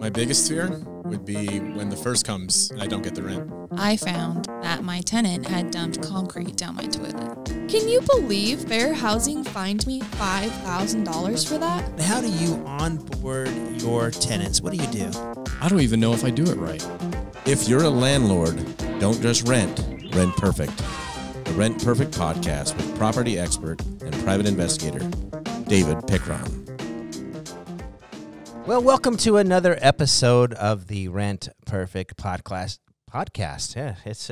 My biggest fear would be when the first comes and I don't get the rent. I found that my tenant had dumped concrete down my toilet. Can you believe Fair Housing fined me $5,000 for that? How do you onboard your tenants? What do you do? I don't even know if I do it right. If you're a landlord, don't just rent, rent perfect. The Rent Perfect podcast with property expert and private investigator, David Pickron. Well, welcome to another episode of the Rent Perfect podcast. Yeah, it's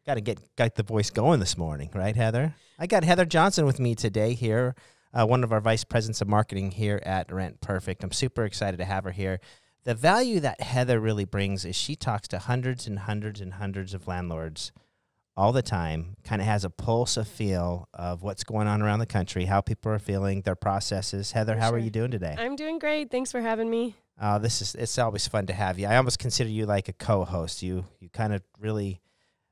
got to get the voice going this morning, right, Heather? I got Heather Johnson with me today here, one of our vice presidents of marketing here at Rent Perfect. I'm super excited to have her here. The value that Heather really brings is she talks to hundreds and hundreds and hundreds of landlords all the time, kind of has a pulse, a feel of what's going on around the country, how people are feeling, their processes. Heather, how are you doing today? I'm doing great. Thanks for having me. It's always fun to have you. I almost consider you like a co-host. You kind of really,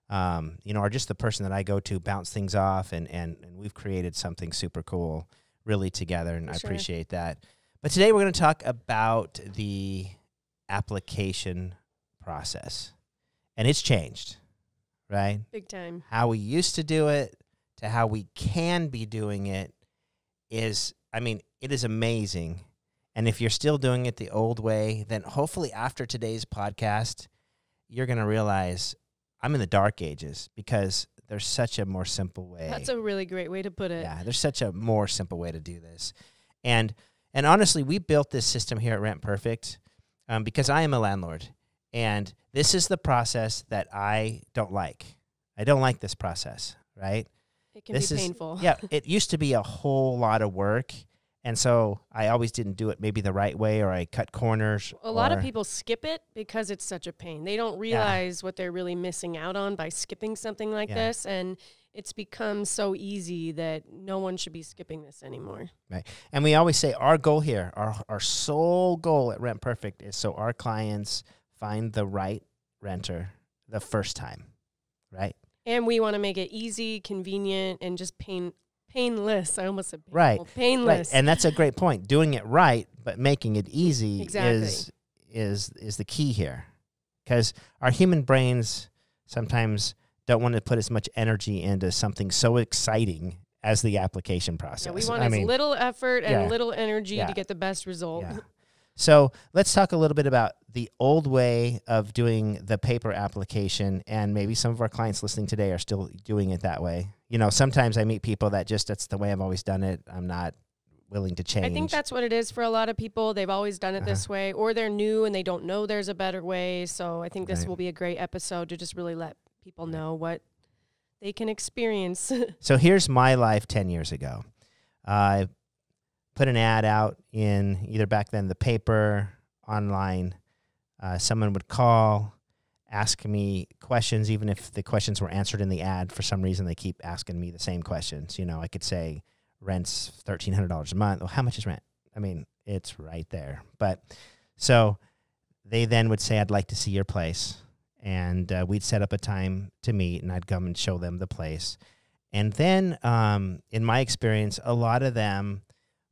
are just the person that I go to, bounce things off, and we've created something super cool really together, and I appreciate that. But today we're going to talk about the application process, and it's changed. Right? Big time. How we used to do it to how we can be doing it is, it is amazing. And if you're still doing it the old way, then hopefully after today's podcast, you're going to realize I'm in the dark ages because there's such a more simple way. That's a really great way to put it. Yeah, there's such a more simple way to do this. And honestly, we built this system here at Rent Perfect because I am a landlord. And this is the process that I don't like. I don't like this process, right? It can be painful. Yeah, it used to be a whole lot of work. And so I always didn't do it maybe the right way, or I cut corners. A lot of people skip it because it's such a pain. They don't realize what they're really missing out on by skipping something like this. And it's become so easy that no one should be skipping this anymore. Right. And we always say our goal here, our sole goal at Rent Perfect is so our clients find the right renter the first time, right? And we want to make it easy, convenient, and just painless. I almost said painful. Right. Painless. Right. And that's a great point. Doing it right, but making it easy exactly. is the key here. Because our human brains sometimes don't want to put as much energy into something so exciting as the application process. Yeah, we want as little effort and little energy to get the best result. Yeah. So let's talk a little bit about the old way of doing the paper application, and maybe some of our clients listening today are still doing it that way. You know, sometimes I meet people that that's the way I've always done it. I'm not willing to change. I think that's what it is for a lot of people. They've always done it this way, or they're new and they don't know there's a better way. So I think this will be a great episode to just really let people know what they can experience. So here's my life 10 years ago. I put an ad out in either back then the paper, online. Someone would call, ask me questions, even if the questions were answered in the ad. For some reason, they keep asking me the same questions. You know, I could say rent's $1,300 a month. Well, how much is rent? It's right there. But so they then would say, I'd like to see your place. And we'd set up a time to meet, and I'd come and show them the place. And then, in my experience, a lot of them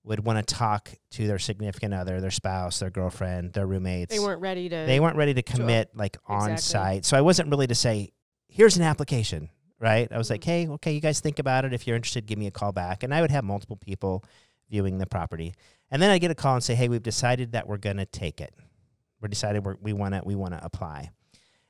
would want to talk to their significant other, their spouse, their girlfriend, their roommates. They weren't ready to commit on site. So I wasn't really to say, here's an application, right? I was like, hey, okay, you guys think about it. If you're interested, give me a call back. And I would have multiple people viewing the property. And then I get a call and say, hey, we've decided that we're going to take it. We want to apply.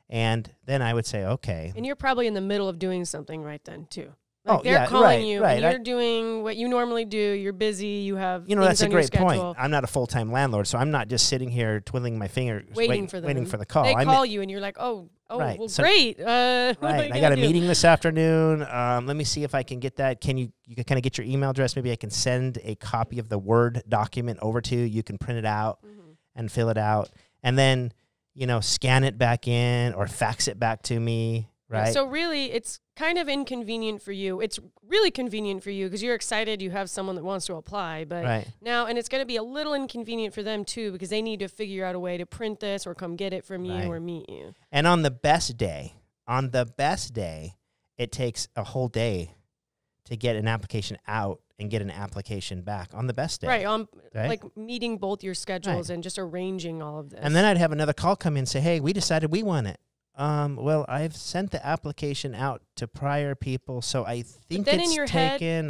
And then I would say, okay. And you're probably in the middle of doing something right then too. Like they're calling you, and you're doing what you normally do. You're busy. You have that's a great point. I'm not a full-time landlord, so I'm not just sitting here twiddling my fingers waiting for the call. They call you, and you're like, well, great. Right. I got a meeting this afternoon. Let me see if I can get that. Can you can kind of get your email address? Maybe I can send a copy of the Word document over to you. You can print it out and fill it out, and then scan it back in or fax it back to me. Right. So really, it's kind of inconvenient for you. It's really convenient for you because you're excited you have someone that wants to apply. But now, and it's going to be a little inconvenient for them too because they need to figure out a way to print this or come get it from you or meet you. And on the best day, it takes a whole day to get an application out and get an application back on the best day. Right. Right? Like meeting both your schedules and just arranging all of this. And then I'd have another call come in and say, hey, we decided we want it. Well, I've sent the application out to prior people, so I think then it's in your taken.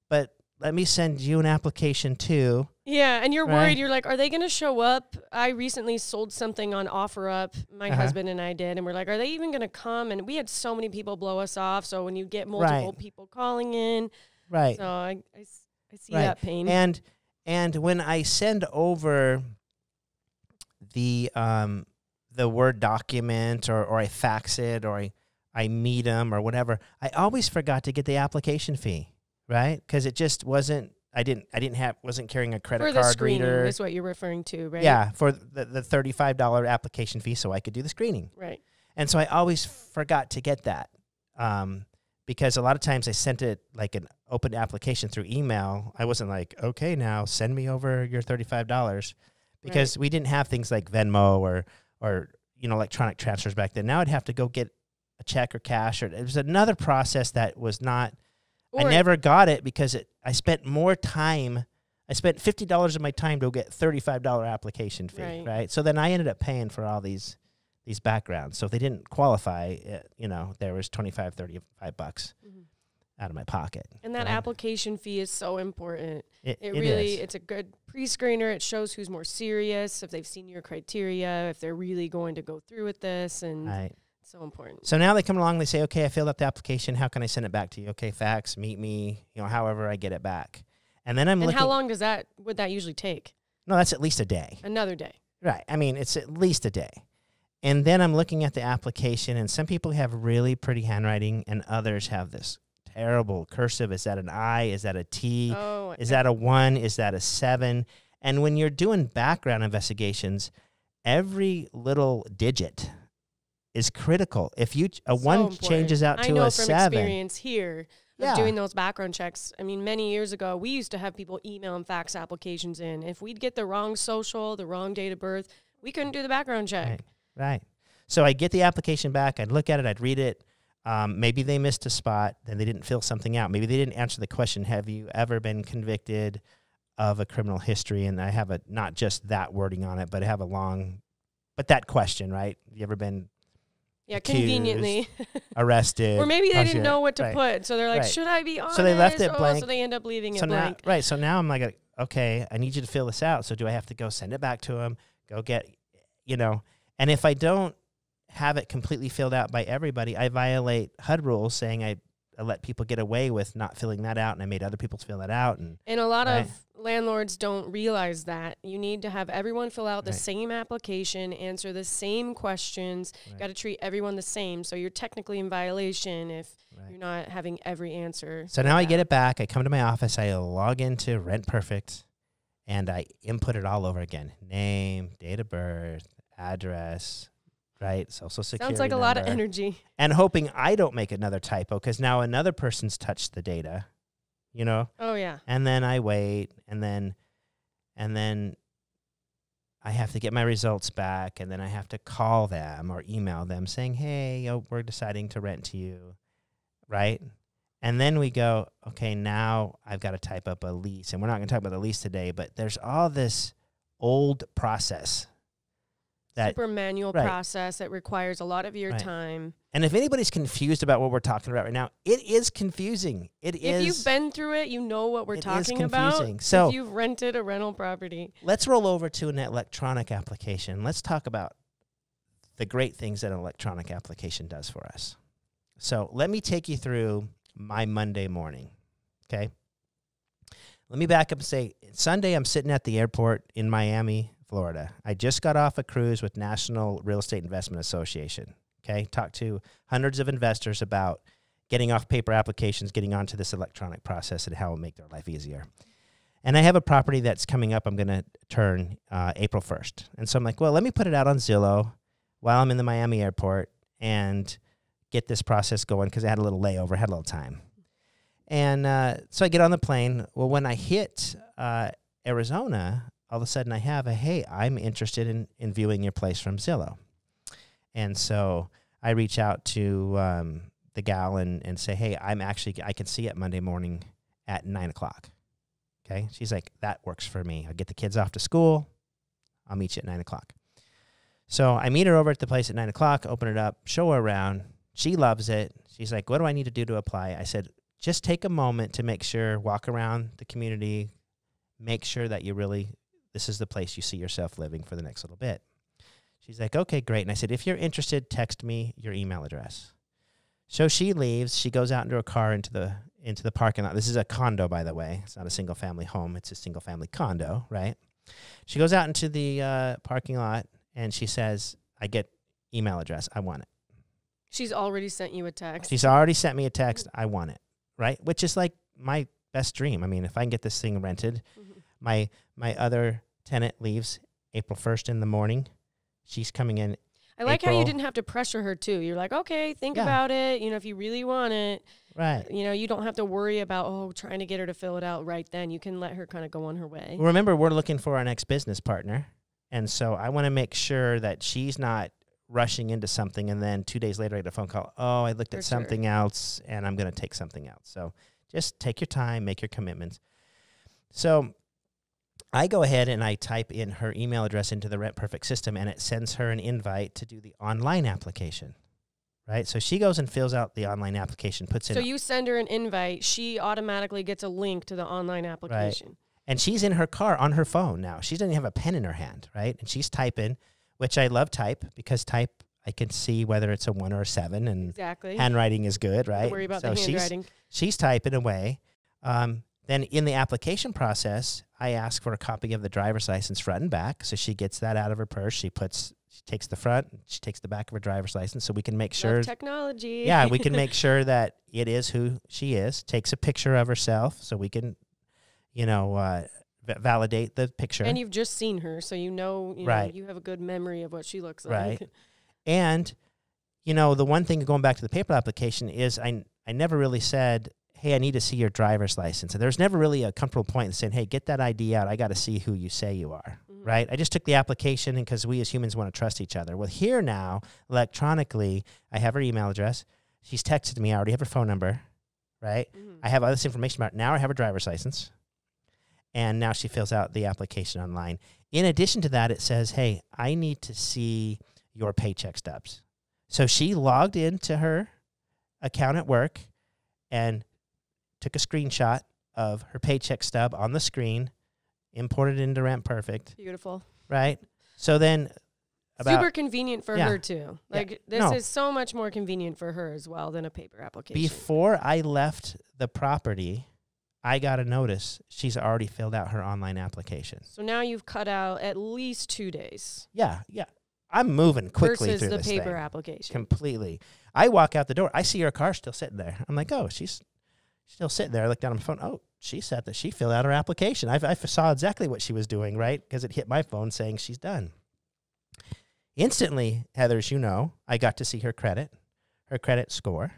But let me send you an application too. Yeah, and you're Right? worried. You're like, are they going to show up? I recently sold something on OfferUp. My husband and I did, and we're like, are they even going to come? And we had so many people blow us off. So when you get multiple people calling in, Right. So I see that pain. And when I send over the Word document or I fax it or I meet them or whatever, I always forgot to get the application fee, right? Because it just wasn't. Wasn't carrying a credit for the card screening reader. is what you're referring to, right? Yeah, for the $35 application fee, so I could do the screening. Right. And so I always forgot to get that because a lot of times I sent it like an open application through email. I wasn't like, okay, now send me over your $35 because we didn't have things like Venmo or electronic transfers back then. Now I'd have to go get a check or cash, or it was another process that was not. I never got it because I spent more time. I spent $50 of my time to get $35 application fee, right? So then I ended up paying for all these backgrounds. So if they didn't qualify, there was $25, $35 out of my pocket. And that application fee is so important. It really is. It's a good pre-screener. It shows who's more serious, if they've seen your criteria, if they're really going to go through with this, and it's so important. So now they come along, they say, okay, I filled out the application. How can I send it back to you? Okay, fax, meet me, however I get it back. And then I'm looking. And how long would that usually take? No, that's at least a day. Another day. Right. I mean, it's at least a day. And then I'm looking at the application, and some people have really pretty handwriting, and others have this terrible cursive. Is that an I? Is that a T? Oh, is that a 1? Is that a 7? And when you're doing background investigations, every little digit is critical. If a 1 changes out to a 7. I know from experience here of doing those background checks. I mean, many years ago, we used to have people email and fax applications in. If we'd get the wrong social, the wrong date of birth, we couldn't do the background check. Right. So I'd get the application back. I'd look at it. I'd read it. Maybe they missed a spot. Then they didn't fill something out. Maybe they didn't answer the question, have you ever been convicted of a criminal history? And I have not just that wording on it, but I have but that question, right? Have you ever been accused, conveniently arrested? Or maybe they didn't know what to put. So they're like, should I be honest? So they left it blank. So they end up leaving it blank. So now I'm like, okay, I need you to fill this out. So do I have to go send it back to them? Go get, and if I don't have it completely filled out by everybody, I violate HUD rules saying I let people get away with not filling that out, and I made other people fill that out. And a lot of landlords don't realize that. You need to have everyone fill out the same application, answer the same questions. Got to treat everyone the same. So you're technically in violation if you're not having every answer. So now I get it back. I come to my office. I log into Rent Perfect, and I input it all over again. Name, date of birth, address, right? Social security Sounds like a lot of energy. And hoping I don't make another typo because now another person's touched the data, Oh, yeah. And then I wait, and then I have to get my results back, and then I have to call them or email them saying, hey, we're deciding to rent to you, right? And then we go, okay, now I've got to type up a lease. And we're not going to talk about the lease today, but there's all this old process. Super manual process that requires a lot of your time. And if anybody's confused about what we're talking about right now, it is confusing. If you've been through it, you know what we're talking about. So if you've rented a rental property. Let's roll over to an electronic application. Let's talk about the great things that an electronic application does for us. So let me take you through my Monday morning, okay? Let me back up and say, Sunday I'm sitting at the airport in Miami, Florida. I just got off a cruise with National Real Estate Investment Association, okay? Talked to hundreds of investors about getting off paper applications, getting onto this electronic process and how it will make their life easier. And I have a property that's coming up I'm going to turn April 1st. And so I'm like, well, let me put it out on Zillow while I'm in the Miami airport and get this process going because I had a little layover, had a little time. And so I get on the plane. Well, when I hit Arizona, all of a sudden I have hey, I'm interested in viewing your place from Zillow. And so I reach out to the gal and say, hey, I can see it Monday morning at 9 o'clock. Okay. She's like, that works for me. I'll get the kids off to school. I'll meet you at 9 o'clock. So I meet her over at the place at 9 o'clock, open it up, show her around. She loves it. She's like, what do I need to do to apply? I said, just take a moment to make sure, walk around the community, make sure that this is the place you see yourself living for the next little bit. She's like, okay, great. And I said, if you're interested, text me your email address. So she leaves. She goes out into a car into the parking lot. This is a condo, by the way. It's not a single-family home. It's a single-family condo, right? She goes out into the parking lot, and she says, I get email address. I want it. She's already sent you a text. She's already sent me a text. I want it, right? Which is like my best dream. I mean, if I can get this thing rented, my other tenant leaves April 1st in the morning. She's coming in. I like how you didn't have to pressure her, too. You're like, okay, think about it. If you really want it. Right. You don't have to worry about, trying to get her to fill it out right then. You can let her kind of go on her way. Well, remember, we're looking for our next business partner. And so I want to make sure that she's not rushing into something and then 2 days later I get a phone call. Oh, I looked at something else and I'm going to take something else. So just take your time, make your commitments. So I go ahead and I type in her email address into the Rent Perfect system, and it sends her an invite to do the online application, right? So she goes and fills out the online application, puts in. So you send her an invite. She automatically gets a link to the online application. Right. And she's in her car on her phone now. She doesn't have a pen in her hand, right? And she's typing, which I love type because type, I can see whether it's a 1 or a 7, and exactly. Handwriting is good, right? Don't worry about the handwriting. She's typing away. Then in the application process, I ask for a copy of the driver's license front and back. So she gets that out of her purse. She takes the front, she takes the back of her driver's license, so we can make sure. Love technology. Yeah, we can make sure that it is who she is. Takes a picture of herself, so we can, validate the picture. And you've just seen her, so right. You have a good memory of what she looks like. Right. And, the one thing going back to the paper application is I never really said, hey, I need to see your driver's license. And there's never really a comfortable point in saying, hey, get that ID out. I got to see who you say you are, right? I just took the application because we as humans want to trust each other. Well, here now, electronically, I have her email address. She's texted me. I already have her phone number, right? I have all this information about it. Now I have her driver's license. And now she fills out the application online. In addition to that, it says, hey, I need to see your paycheck stubs. So she logged into her account at work and took a screenshot of her paycheck stub on the screen, imported it into Rent Perfect. Beautiful. Right? So then super convenient for her, too. This is so much more convenient for her as well than a paper application. Before I left the property, I got a notice she's already filled out her online application. So now you've cut out at least 2 days. Yeah. I'm moving quickly versus through the this paper thing. Completely. Completely. I walk out the door. I see her car still sitting there. I'm like, oh, she's still sitting there. I look down on my phone. Oh, she said that she filled out her application. I saw exactly what she was doing, right? Because it hit my phone saying she's done. Instantly, Heather, as you know, I got to see her credit score,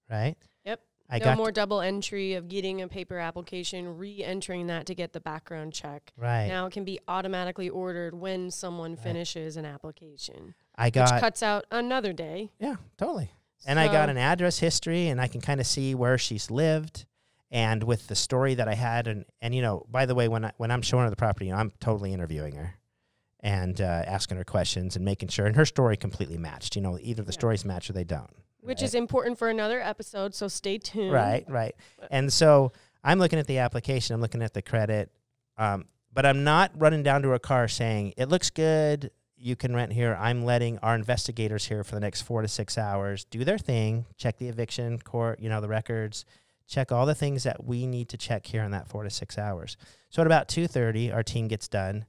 right? Yep. I no got more double entry of getting a paper application, re-entering that to get the background check. Right. Now it can be automatically ordered when someone finishes an application. Which cuts out another day. Yeah, totally. And I got an address history, and I can kind of see where she's lived, and with the story that I had, and by the way, when I'm showing her the property, I'm totally interviewing her, and asking her questions and making sure, and her story completely matched. Either the stories match or they don't. Which is important for another episode, so stay tuned. Right. And so I'm looking at the application, I'm looking at the credit, but I'm not running down to her car saying, it looks good, you can rent here. I'm letting our investigators here for the next 4 to 6 hours do their thing, check the eviction court, the records, check all the things that we need to check here in that 4 to 6 hours. So at about 2:30, our team gets done.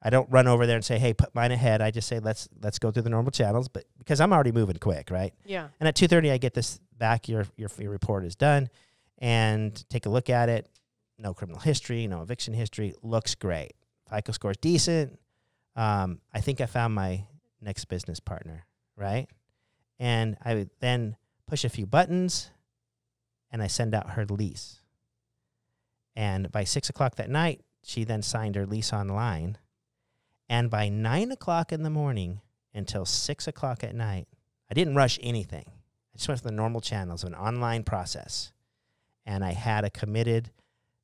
I don't run over there and say, hey, put mine ahead. I just say, let's go through the normal channels, but because I'm already moving quick, right? Yeah. And at 2:30, I get this back. Your report is done, and take a look at it. No criminal history, no eviction history. Looks great. FICO score is decent. I think I found my next business partner, right? And I would then push a few buttons, and I send out her lease. And by 6 o'clock that night, she then signed her lease online. And by 9 o'clock in the morning until 6 o'clock at night, I didn't rush anything. I just went through the normal channels of an online process. and I had a committed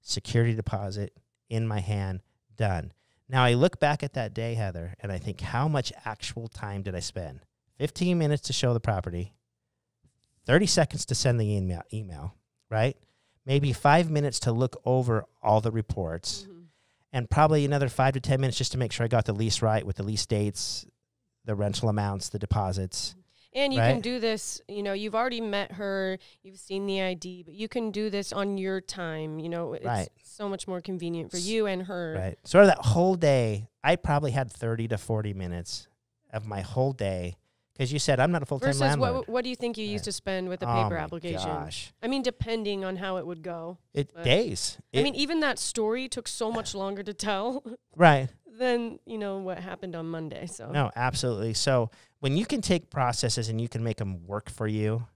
security deposit in my hand, done. Now, I look back at that day, Heather, and I think, how much actual time did I spend? 15 minutes to show the property, 30 seconds to send the email, right? Maybe 5 minutes to look over all the reports, and probably another 5 to 10 minutes just to make sure I got the lease right with the lease dates, the rental amounts, the deposits. And you can do this, you know, you've already met her, you've seen the ID, but you can do this on your time. You know, it's so much more convenient for you and her. Right. Sort of that whole day, I probably had 30 to 40 minutes of my whole day. Because you said, I'm not a full-time landlord. Versus what do you think you used to spend with the paper application? Gosh. I mean, depending on how it would go. Days. I mean, even that story took so much longer to tell. Right. Than, you know, what happened on Monday. So no, absolutely. So when you can take processes and you can make them work for you,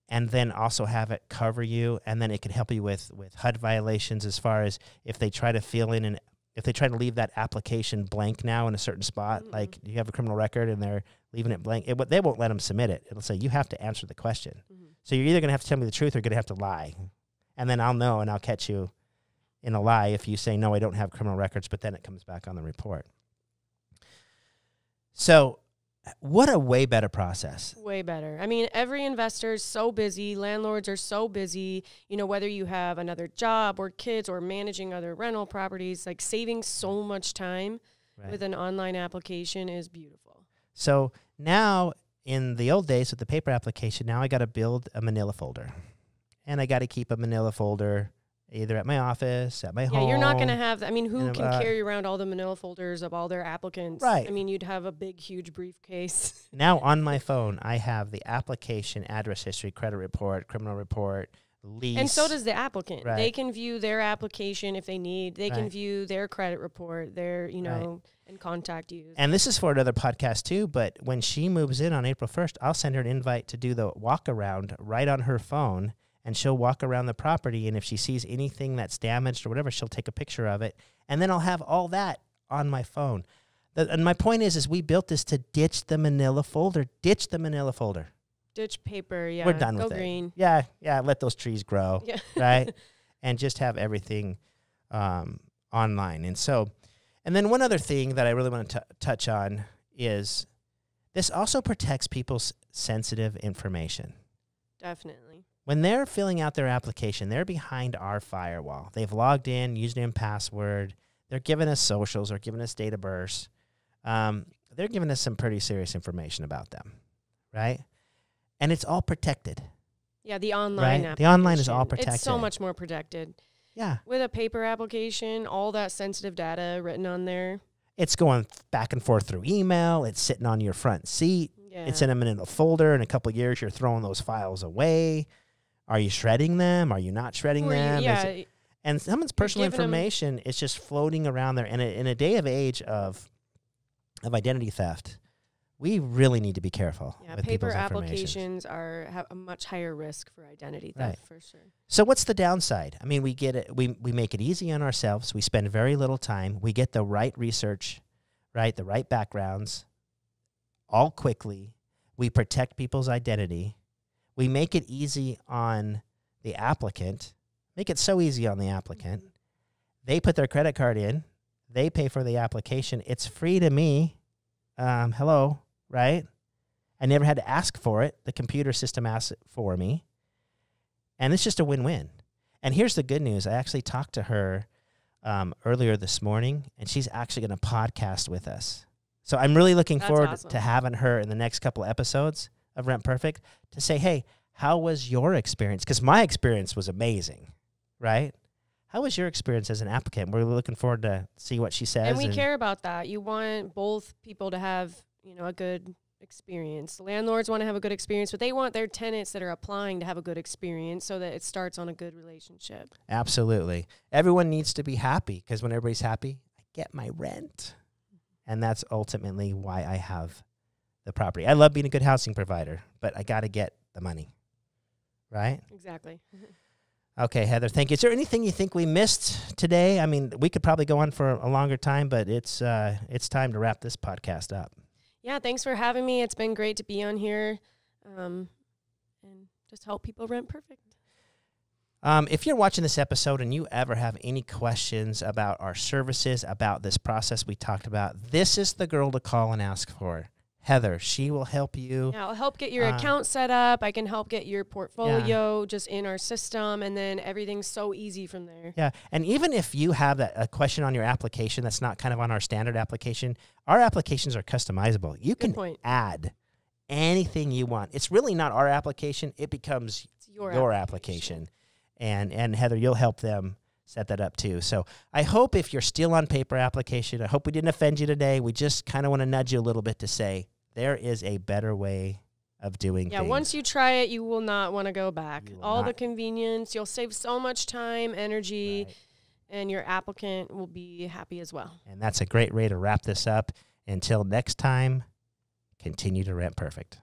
and then also have it cover you, and then it can help you with HUD violations as far as if they try to fill in and if they try to leave that application blank now in a certain spot, like you have a criminal record and they're leaving it blank, they won't let them submit it. It'll say, you have to answer the question. So you're either going to have to tell me the truth or going to have to lie. And then I'll know and I'll catch you in a lie if you say, no, I don't have criminal records, but then it comes back on the report. So what a way better process. Way better. I mean, every investor is so busy. Landlords are so busy. You know, whether you have another job or kids or managing other rental properties, like saving so much time with an online application is beautiful. So now in the old days with the paper application, now I got to build a manila folder. And I got to keep a manila folder either at my office, at my home. Yeah, you're not going to have, I mean, who can carry around all the manila folders of all their applicants? Right. I mean, you'd have a big, huge briefcase. Now on my phone, I have the application, address history, credit report, criminal report, lease. And so does the applicant. Right. They can view their application if they need. They can view their credit report, their, you know, and contact you. And this is for another podcast too, but when she moves in on April 1st, I'll send her an invite to do the walk around right on her phone. And she'll walk around the property, and if she sees anything that's damaged or whatever, she'll take a picture of it. And then I'll have all that on my phone. And my point is we built this to ditch the manila folder. Ditch the manila folder. Ditch paper, yeah. We're done with it. Go green. Yeah, let those trees grow, right? And just have everything online. And then one other thing that I really want to touch on is this also protects people's sensitive information. Definitely. When they're filling out their application, they're behind our firewall. They've logged in, username, password. They're giving us socials or giving us date of birth. They're giving us some pretty serious information about them, right? And it's all protected. Yeah, the online application. The online is all protected. It's so much more protected. Yeah. With a paper application, all that sensitive data written on there. It's going back and forth through email. It's sitting on your front seat. Yeah. It's in a folder. In a couple of years, you're throwing those files away. Are you shredding them? Are you not shredding them? And someone's personal information is just floating around there. And in a day of age of identity theft, we really need to be careful. Yeah, with paper people's applications have a much higher risk for identity theft, for sure. So what's the downside? I mean, we get it. We make it easy on ourselves. We spend very little time. We get the right research, right, the right backgrounds, all quickly. We protect people's identity. We make it easy on the applicant. Make it so easy on the applicant. They put their credit card in. They pay for the application. It's free to me. Hello, right? I never had to ask for it. The computer system asked it for me. And it's just a win-win. And here's the good news. I actually talked to her earlier this morning, and she's actually going to podcast with us. So I'm really looking forward to having her in the next couple episodes of Rent Perfect to say, hey, how was your experience? Because my experience was amazing, right? How was your experience as an applicant? We're looking forward to see what she says. And we care about that. You want both people to have, you know, a good experience. Landlords want to have a good experience, but they want their tenants that are applying to have a good experience so that it starts on a good relationship. Absolutely. Everyone needs to be happy because when everybody's happy, I get my rent. And that's ultimately why I have the property. I love being a good housing provider, but I got to get the money, right? Exactly. Okay, Heather, thank you. Is there anything you think we missed today? I mean, we could probably go on for a longer time, but it's time to wrap this podcast up. Yeah, thanks for having me. It's been great to be on here and just help people rent perfect. If you're watching this episode and you ever have any questions about our services, about this process we talked about, this is the girl to call and ask for. Heather, she will help you. Yeah, I'll help get your account set up. I can help get your portfolio just in our system, and then everything's so easy from there. Yeah, and even if you have a question on your application that's not kind of on our standard application, our applications are customizable. You can add anything you want. It's really not our application. It becomes your application. And Heather, you'll help them set that up too. So I hope if you're still on paper application, I hope we didn't offend you today. We just kind of want to nudge you a little bit to say there is a better way of doing things. Yeah, once you try it, you will not want to go back. All the convenience, you'll save so much time, energy, and your applicant will be happy as well. And that's a great way to wrap this up. Until next time, continue to rent perfect.